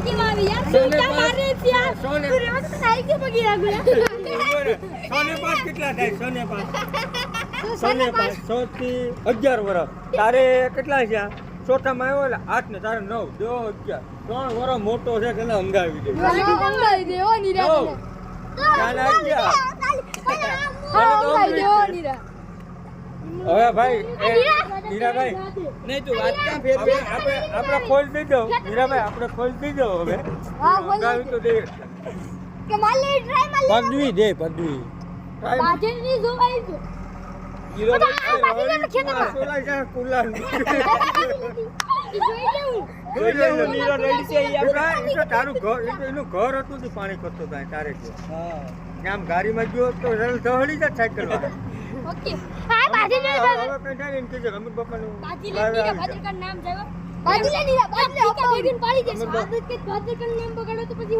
के मारी यार तू क्या मार रही थी यार तू रेवत साइड के बगी आ गया સોને પાસ કેટલા થાય સોને પાસ 100 થી 11 વર્ષ તારે કેટલા છે ચોથામાં આવ્યો એટલે 8 ને તારે 9 2 11 3 વર્ષ મોટો છે એટલે અંગાવી દે અંગાવી દે ઓ નીરા નાના ગયા અંગાવી દે ઓ નીરા હવે ભાઈ હીરાભાઈ નહીં તું વાત ક્યાં ફેર આપણે ખોલ દીધો હીરાભાઈ આપણે ખોલ દીધો હવે હા અંગાવી તો દે કે માલે ટ્રાય માલે પદવી દે પદવી બાજે ની જોવાઈ જો હીરાભાઈ સોલા છે કુલાન જોઈ લેવું નીરો રેડી છે ઈ તો તારું ઘર એનું ઘર હતું તે પાણી કરતો થાય તારે કે હા આમ ગાડીમાં ગયો તો રલ દહડી જ સાયકલ વાળા ઓકે હા બાજે ની હવે કઈ થાય ને કે રમત બાપાનું બાજી લેની રા ભાદર કા નામ જાવ બાજી લેની રા બાજી લે ઓપા વેગન પાડી દે આદત કે ભાદર કા નામ બગાડો તો પછી